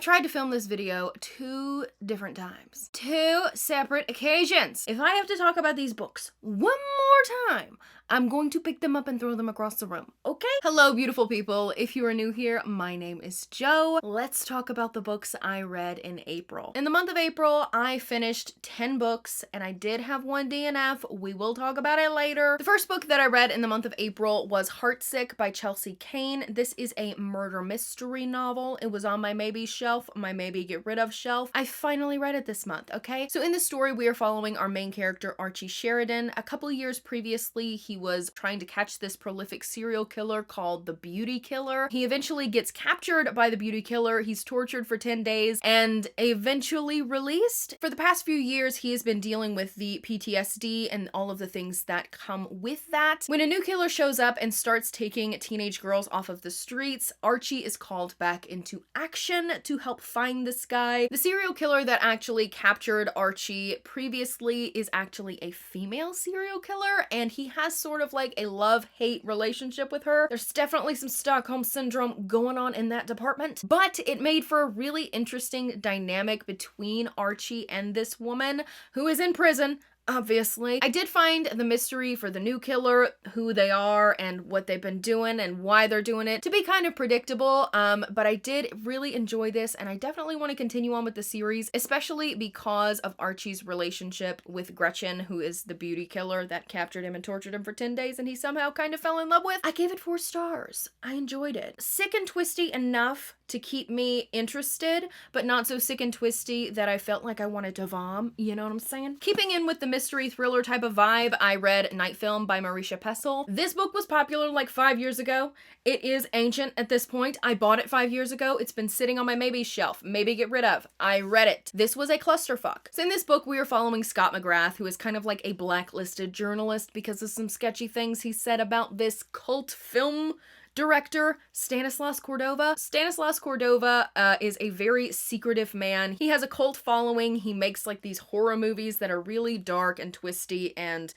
I've tried to film this video 2 different times. 2 separate occasions. If I have to talk about these books one more time, I'm going to pick them up and throw them across the room, okay? Hello, beautiful people. If you are new here, my name is Jo. Let's talk about the books I read in April. In the month of April, I finished 10 books, and I did have 1 DNF. We will talk about it later. The first book that I read in the month of April was Heartsick by Chelsea Cain. This is a murder mystery novel. It was on my maybe shelf, my maybe get rid of shelf. I finally read it this month, okay? So in this story, we are following our main character, Archie Sheridan. A couple years previously, he was trying to catch this prolific serial killer called the Beauty Killer. He eventually gets captured by the Beauty Killer. He's tortured for 10 days and eventually released. For the past few years, he has been dealing with the PTSD and all of the things that come with that. When a new killer shows up and starts taking teenage girls off of the streets, Archie is called back into action to help find this guy. The serial killer that actually captured Archie previously is actually a female serial killer, and he has sort of like a love-hate relationship with her. There's definitely some Stockholm Syndrome going on in that department, but it made for a really interesting dynamic between Archie and this woman who is in prison. Obviously. I did find the mystery for the new killer, who they are and what they've been doing and why they're doing it, to be kind of predictable, but I did really enjoy this, and I definitely want to continue on with the series, especially because of Archie's relationship with Gretchen, who is the beauty killer that captured him and tortured him for 10 days and he somehow kind of fell in love with. I gave it 4 stars. I enjoyed it. Sick and twisty enough to keep me interested, but not so sick and twisty that I felt like I wanted to vom, you know what I'm saying? Keeping in with the mystery thriller type of vibe, I read Night Film by Marisha Pessl. This book was popular like 5 years ago. It is ancient at this point. I bought it 5 years ago. It's been sitting on my maybe shelf, maybe get rid of. I read it. This was a clusterfuck. So in this book, we are following Scott McGrath, who is kind of like a blacklisted journalist because of some sketchy things he said about this cult film director, Stanislaus Cordova. Stanislaus Cordova is a very secretive man. He has a cult following. He makes like these horror movies that are really dark and twisty and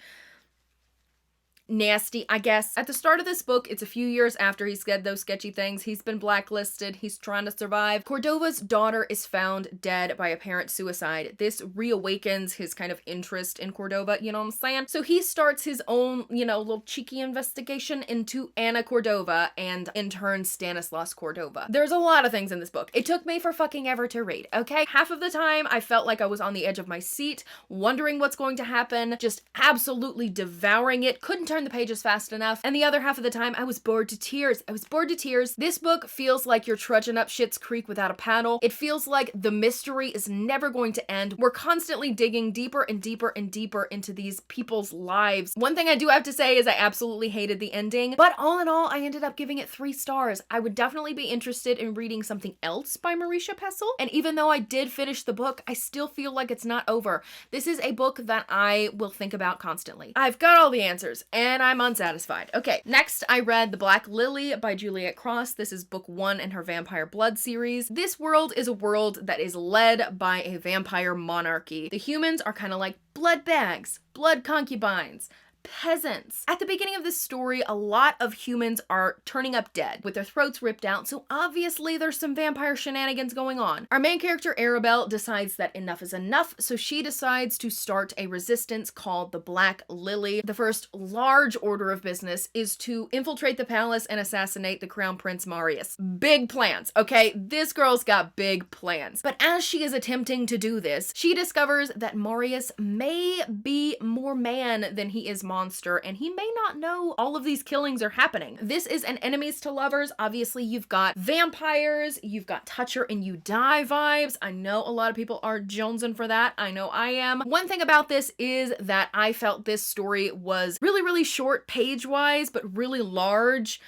nasty, I guess. At the start of this book, it's a few years after he said those sketchy things. He's been blacklisted. He's trying to survive. Cordova's daughter is found dead by apparent suicide. This reawakens his kind of interest in Cordova, you know what I'm saying? So he starts his own, you know, little cheeky investigation into Anna Cordova and in turn Stanislaus Cordova. There's a lot of things in this book. It took me for fucking ever to read, okay? Half of the time, I felt like I was on the edge of my seat, wondering what's going to happen, just absolutely devouring it, couldn't turn the pages fast enough, and the other half of the time I was bored to tears. I was bored to tears. This book feels like you're trudging up Schitt's Creek without a paddle. It feels like the mystery is never going to end. We're constantly digging deeper and deeper and deeper into these people's lives. One thing I do have to say is I absolutely hated the ending, but all in all, I ended up giving it 3 stars. I would definitely be interested in reading something else by Marisha Pessl, and even though I did finish the book, I still feel like it's not over. This is a book that I will think about constantly. I've got all the answers, and I'm unsatisfied. Okay, next I read The Black Lily by Juliet Cross. This is book 1 in her Vampire Blood series. This world is a world that is led by a vampire monarchy. The humans are kind of like blood bags, blood concubines, peasants. At the beginning of this story, a lot of humans are turning up dead with their throats ripped out, so obviously there's some vampire shenanigans going on. Our main character, Arabelle, decides that enough is enough, so she decides to start a resistance called the Black Lily. The first large order of business is to infiltrate the palace and assassinate the Crown Prince Marius. Big plans, okay? This girl's got big plans. But as she is attempting to do this, she discovers that Marius may be more man than he is monster, and he may not know all of these killings are happening. This is an enemies to lovers. Obviously, you've got vampires, you've got touch her and you die vibes. I know a lot of people are jonesing for that. I know I am. One thing about this is that I felt this story was really, really short page-wise, but really large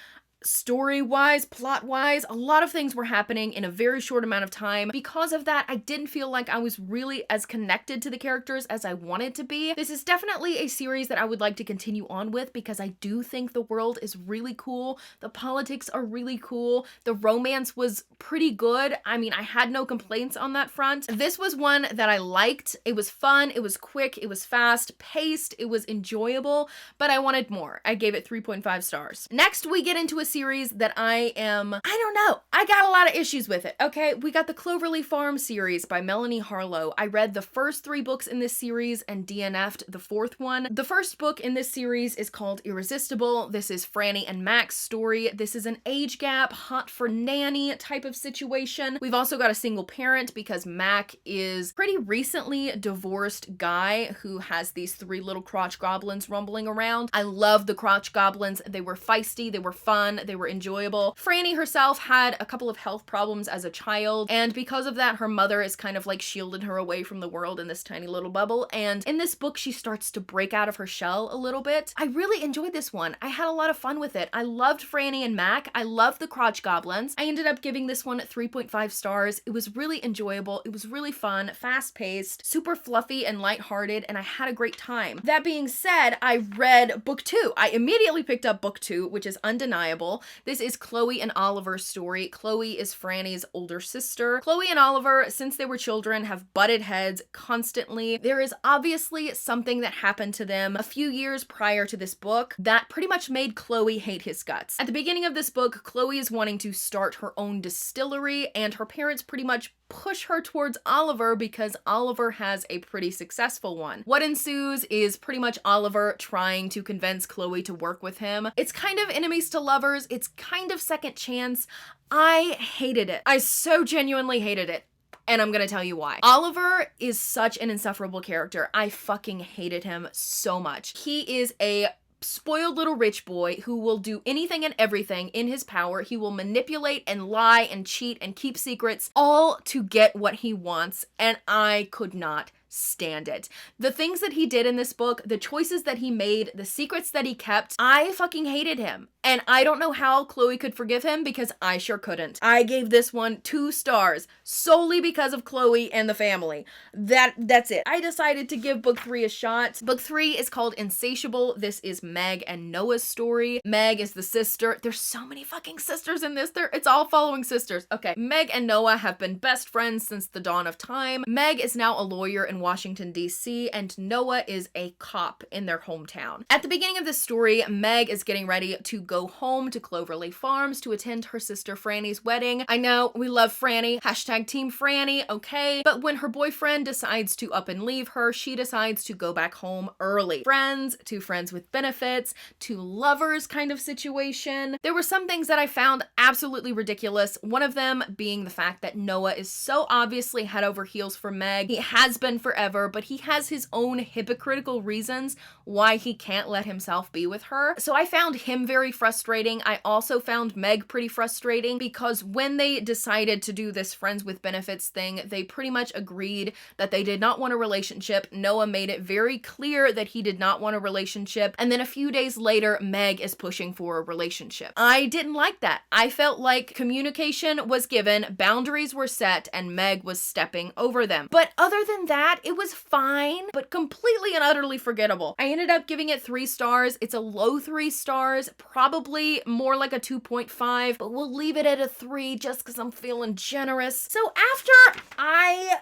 story-wise, plot-wise. A lot of things were happening in a very short amount of time. Because of that, I didn't feel like I was really as connected to the characters as I wanted to be. This is definitely a series that I would like to continue on with because I do think the world is really cool. The politics are really cool. The romance was pretty good. I mean, I had no complaints on that front. This was one that I liked. It was fun. It was quick. It was fast paced. It was enjoyable, but I wanted more. I gave it 3.5 stars. Next, we get into a series that I don't know, I got a lot of issues with it, okay? We got the Cloverly Farm series by Melanie Harlow. I read the first 3 books in this series and DNF'd the 4th one. The first book in this series is called Irresistible. This is Franny and Mac's story. This is an age gap, hot for nanny type of situation. We've also got a single parent because Mac is pretty recently divorced guy who has these 3 little crotch goblins rumbling around. I love the crotch goblins. They were feisty, they were fun, they were enjoyable. Franny herself had a couple of health problems as a child, and because of that, her mother is kind of like shielded her away from the world in this tiny little bubble, and in this book, she starts to break out of her shell a little bit. I really enjoyed this one. I had a lot of fun with it. I loved Franny and Mac. I loved the crotch goblins. I ended up giving this one 3.5 stars. It was really enjoyable. It was really fun, fast-paced, super fluffy and lighthearted, and I had a great time. That being said, I read book 2. I immediately picked up book 2, which is undeniable. This is Chloe and Oliver's story. Chloe is Franny's older sister. Chloe and Oliver, since they were children, have butted heads constantly. There is obviously something that happened to them a few years prior to this book that pretty much made Chloe hate his guts. At the beginning of this book, Chloe is wanting to start her own distillery, and her parents pretty much push her towards Oliver because Oliver has a pretty successful one. What ensues is pretty much Oliver trying to convince Chloe to work with him. It's kind of enemies to lovers. It's kind of second chance. I hated it. I so genuinely hated it. And I'm gonna tell you why. Oliver is such an insufferable character. I fucking hated him so much. He is a spoiled little rich boy who will do anything and everything in his power. He will manipulate and lie and cheat and keep secrets, all to get what he wants, and I could not stand it. The things that he did in this book, the choices that he made, the secrets that he kept, I fucking hated him. And I don't know how Chloe could forgive him because I sure couldn't. I gave this one 2 stars solely because of Chloe and the family. That's it. I decided to give book 3 a shot. Book 3 is called Insatiable. This is Meg and Noah's story. Meg is the sister. There's so many fucking sisters in this. It's all following sisters. Okay. Meg and Noah have been best friends since the dawn of time. Meg is now a lawyer in Washington, D.C., and Noah is a cop in their hometown. At the beginning of this story, Meg is getting ready to go home to Cloverly Farms to attend her sister Franny's wedding. I know, we love Franny. Hashtag Team Franny, okay? But when her boyfriend decides to up and leave her, she decides to go back home early. Friends to friends with benefits to lovers kind of situation. There were some things that I found absolutely ridiculous. One of them being the fact that Noah is so obviously head over heels for Meg. He has been forever, but he has his own hypocritical reasons why he can't let himself be with her. So I found him very frustrating. I also found Meg pretty frustrating because when they decided to do this friends with benefits thing, they pretty much agreed that they did not want a relationship. Noah made it very clear that he did not want a relationship. And then a few days later, Meg is pushing for a relationship. I didn't like that. I felt like communication was given, boundaries were set, and Meg was stepping over them. But other than that, it was fine, but completely and utterly forgettable. I ended up giving it 3 stars. It's a low 3 stars, probably more like a 2.5, but we'll leave it at a 3 just because I'm feeling generous. So after I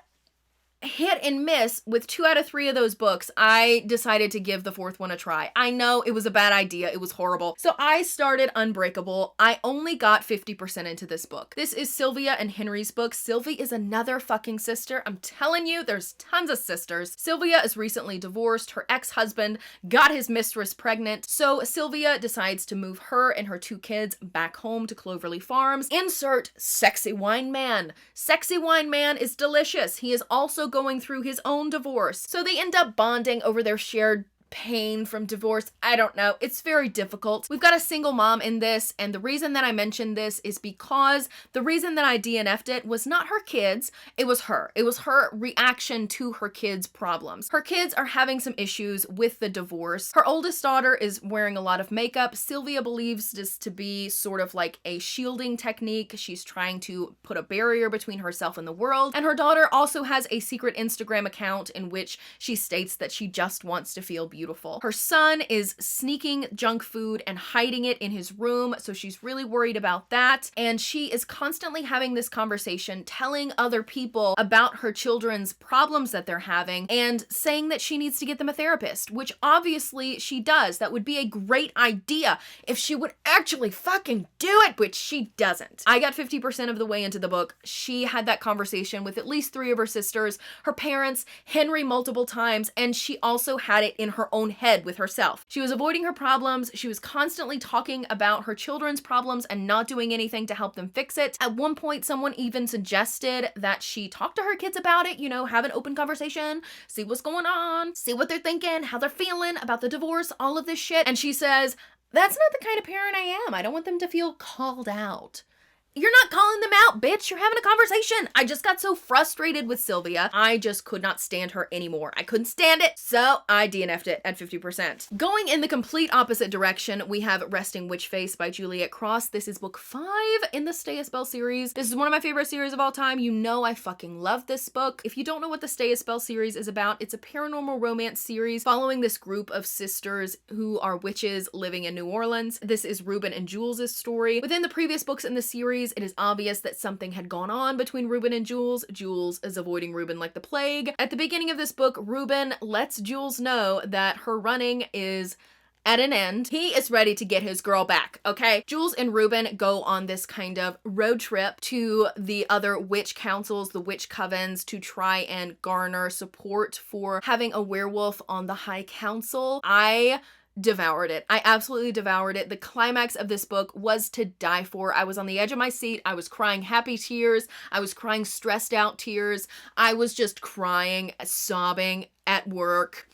hit and miss with 2 out of 3 of those books, I decided to give the 4th one a try. I know it was a bad idea. It was horrible. So I started Unbreakable. I only got 50% into this book. This is Sylvia and Henry's book. Sylvie is another fucking sister. I'm telling you, there's tons of sisters. Sylvia is recently divorced. Her ex-husband got his mistress pregnant. So Sylvia decides to move her and her 2 kids back home to Cloverly Farms. Insert sexy wine man. Sexy wine man is delicious. He is also going through his own divorce. So they end up bonding over their shared pain from divorce. I don't know. It's very difficult. We've got a single mom in this, and the reason that I mentioned this is because the reason that I DNF'd it was not her kids, it was her. It was her reaction to her kids' problems. Her kids are having some issues with the divorce. Her oldest daughter is wearing a lot of makeup. Sylvia believes this to be sort of like a shielding technique. She's trying to put a barrier between herself and the world. And her daughter also has a secret Instagram account in which she states that she just wants to feel beautiful. beautiful. Her son is sneaking junk food and hiding it in his room, so she's really worried about that. And she is constantly having this conversation, telling other people about her children's problems that they're having and saying that she needs to get them a therapist, which obviously she does. That would be a great idea if she would actually fucking do it, which she doesn't. I got 50% of the way into the book. She had that conversation with at least 3 of her sisters, her parents, Henry multiple times, and she also had it in her own head with herself. She was avoiding her problems. She was constantly talking about her children's problems and not doing anything to help them fix it. At one point, someone even suggested that she talk to her kids about it, you know, have an open conversation, see what's going on, see what they're thinking, how they're feeling about the divorce, all of this shit. And she says, that's not the kind of parent I am. I don't want them to feel called out. You're not calling them out, bitch. You're having a conversation. I just got so frustrated with Sylvia. I just could not stand her anymore. I couldn't stand it, so I DNF'd it at 50%. Going in the complete opposite direction, we have Resting Witch Face by Juliet Cross. This is book 5 in the Stay a Spell series. This is one of my favorite series of all time. You know I fucking love this book. If you don't know what the Stay a Spell series is about, it's a paranormal romance series following this group of sisters who are witches living in New Orleans. This is Ruben and Jules' story. Within the previous books in the series, it is obvious that something had gone on between Ruben and Jules. Jules is avoiding Ruben like the plague. At the beginning of this book, Ruben lets Jules know that her running is at an end. He is ready to get his girl back, okay? Jules and Ruben go on this kind of road trip to the other witch councils, the witch covens, to try and garner support for having a werewolf on the High Council. I devoured it. I absolutely devoured it. The climax of this book was to die for. I was on the edge of my seat. I was crying happy tears. I was crying stressed out tears. I was just crying, sobbing at work.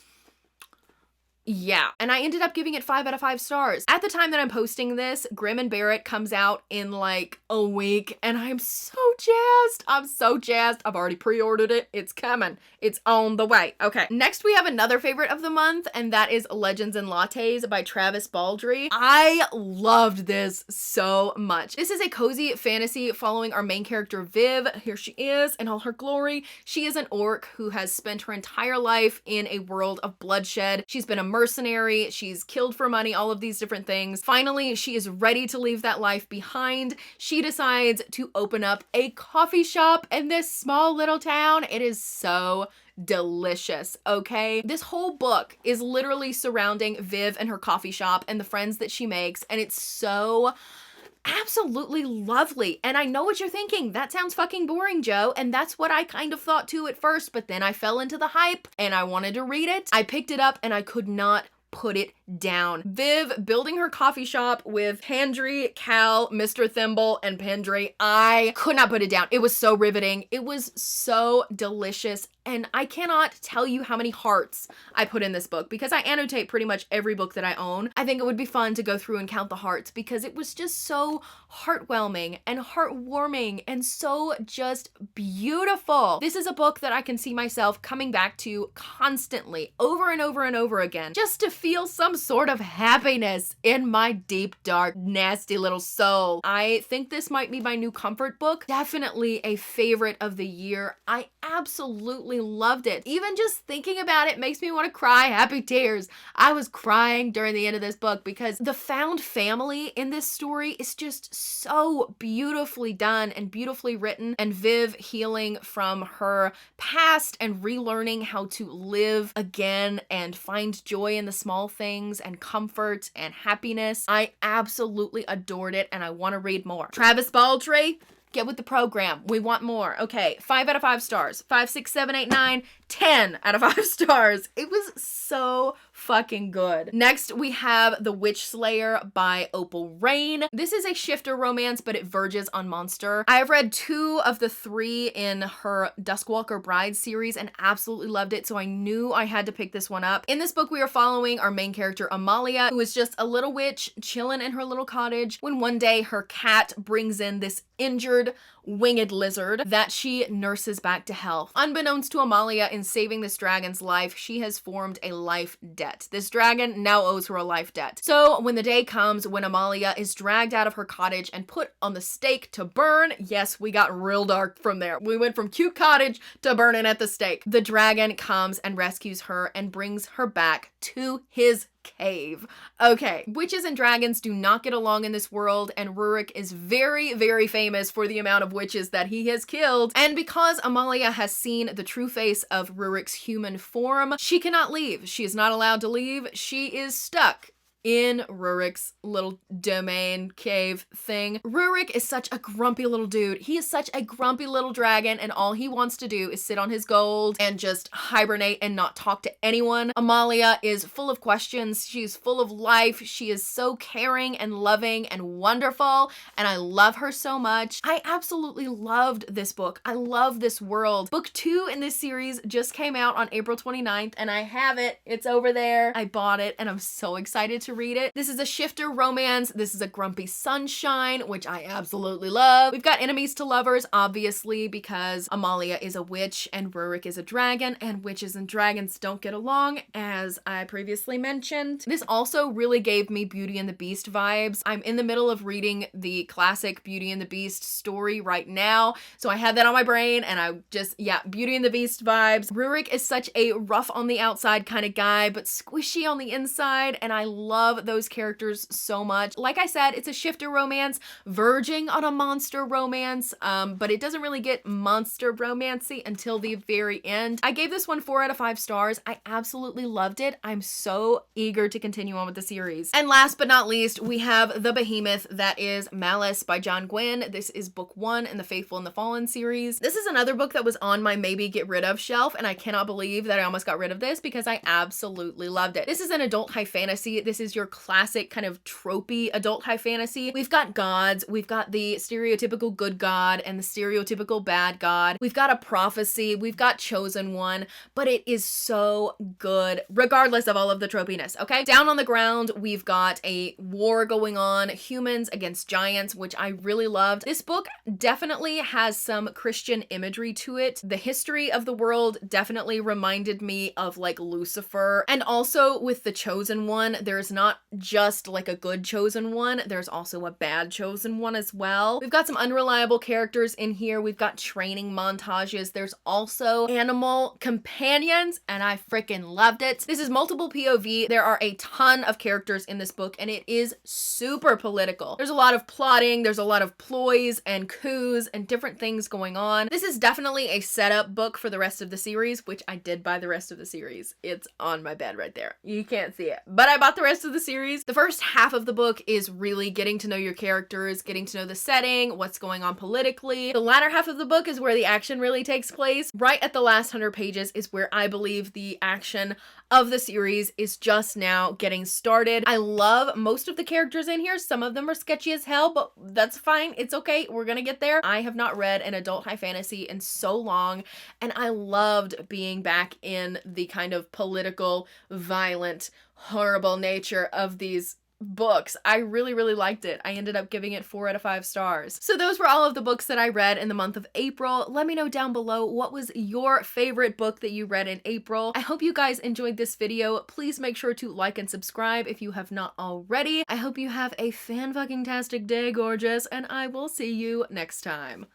Yeah, and I ended up giving it 5 out of 5 stars. At the time that I'm posting this, Grimm and Barrett comes out in like a week, and I'm so jazzed. I'm so jazzed. I've already pre-ordered it. It's coming. It's on the way. Okay, next we have another favorite of the month, and that is Legends and Lattes by Travis Baldree. I loved this so much. This is a cozy fantasy following our main character, Viv. Here she is in all her glory. She is an orc who has spent her entire life in a world of bloodshed. She's been a mercenary, she's killed for money, all of these different things. Finally, she is ready to leave that life behind. She decides to open up a coffee shop in this small little town. It is so delicious, okay? This whole book is literally surrounding Viv and her coffee shop and the friends that she makes, and it's so absolutely lovely. And I know what you're thinking. That sounds fucking boring, Jo. And that's what I kind of thought too at first, but then I fell into the hype and I wanted to read it. I picked it up and I could not put it down. Viv building her coffee shop with Handry, Cal, Mr. Thimble, and Pendry. I could not put it down. It was so riveting. It was so delicious. And I cannot tell you how many hearts I put in this book because I annotate pretty much every book that I own. I think it would be fun to go through and count the hearts because it was just so heartwhelming and heartwarming and so just beautiful. This is a book that I can see myself coming back to constantly over and over and over again just to feel some sort of happiness in my deep, dark, nasty little soul. I think this might be my new comfort book. Definitely a favorite of the year. I absolutely loved it. Even just thinking about it makes me want to cry happy tears. I was crying during the end of this book because the found family in this story is just so beautifully done and beautifully written, and Viv healing from her past and relearning how to live again and find joy in the small things and comfort and happiness. I absolutely adored it and I want to read more. Travis Baldree, get with the program. We want more. Okay, 5 out of 5 stars. 5, 6, 7, 8, 9, 10 out of 5 stars. It was so fucking good. Next, we have The Witch Slayer by Opal Rain. This is a shifter romance, but it verges on monster. I have read 2 of the 3 in her Duskwalker Bride series and absolutely loved it, so I knew I had to pick this one up. In this book, we are following our main character, Amalia, who is just a little witch chilling in her little cottage when one day her cat brings in this injured winged lizard that she nurses back to health. Unbeknownst to Amalia, in saving this dragon's life, she has formed a life debt debt. This dragon now owes her a life debt. So when the day comes when Amalia is dragged out of her cottage and put on the stake to burn, yes, we got real dark from there. We went from cute cottage to burning at the stake. The dragon comes and rescues her and brings her back to his cave. Okay, witches and dragons do not get along in this world, and Rurik is very, very famous for the amount of witches that he has killed. And because Amalia has seen the true face of Rurik's human form, she cannot leave. She is not allowed to leave. She is stuck in Rurik's little domain cave thing. Rurik is such a grumpy little dude. He is such a grumpy little dragon, and all he wants to do is sit on his gold and just hibernate and not talk to anyone. Amalia is full of questions. She's full of life. She is so caring and loving and wonderful, and I love her so much. I absolutely loved this book. I love this world. Book 2 in this series just came out on April 29th, and I have it. It's over there. I bought it, and I'm so excited to read it. This is a shifter romance. This is a grumpy sunshine, which I absolutely love. We've got enemies to lovers, obviously, because Amalia is a witch and Rurik is a dragon, and witches and dragons don't get along, as I previously mentioned. This also really gave me Beauty and the Beast vibes. I'm in the middle of reading the classic Beauty and the Beast story right now, so I had that on my brain, and I just, yeah, Beauty and the Beast vibes. Rurik is such a rough on the outside kind of guy, but squishy on the inside, and I love those characters so much. Like I said, it's a shifter romance, verging on a monster romance, but it doesn't really get monster romancy until the very end. I gave this one 4 out of 5 stars. I absolutely loved it. I'm so eager to continue on with the series. And last but not least, we have The Behemoth, that is Malice by John Gwynne. This is book 1 in the Faithful and the Fallen series. This is another book that was on my maybe get rid of shelf, and I cannot believe that I almost got rid of this because I absolutely loved it. This is an adult high fantasy. This is your classic kind of tropey adult high fantasy. We've got gods, we've got the stereotypical good god and the stereotypical bad god. We've got a prophecy, we've got chosen one, but it is so good regardless of all of the tropiness, okay? Down on the ground, we've got a war going on, humans against giants, which I really loved. This book definitely has some Christian imagery to it. The history of the world definitely reminded me of like Lucifer, and also with the chosen one, there's not just like a good chosen one, there's also a bad chosen one as well. We've got some unreliable characters in here. We've got training montages. There's also animal companions, and I freaking loved it. This is multiple POV. There are a ton of characters in this book, and it is super political. There's a lot of plotting, there's a lot of ploys and coups and different things going on. This is definitely a setup book for the rest of the series, which I did buy the rest of the series. It's on my bed right there. You can't see it, but I bought the rest of the series. The first half of the book is really getting to know your characters, getting to know the setting, what's going on politically. The latter half of the book is where the action really takes place. Right at the last 100 pages is where I believe the action of the series is just now getting started. I love most of the characters in here. Some of them are sketchy as hell, but that's fine. It's okay. We're gonna get there. I have not read an adult high fantasy in so long, and I loved being back in the kind of political, violent, horrible nature of these books. I really, really liked it. I ended up giving it 4 out of 5 stars. So those were all of the books that I read in the month of April. Let me know down below what was your favorite book that you read in April. I hope you guys enjoyed this video. Please make sure to like and subscribe if you have not already. I hope you have a fan-fucking-tastic day, gorgeous, and I will see you next time.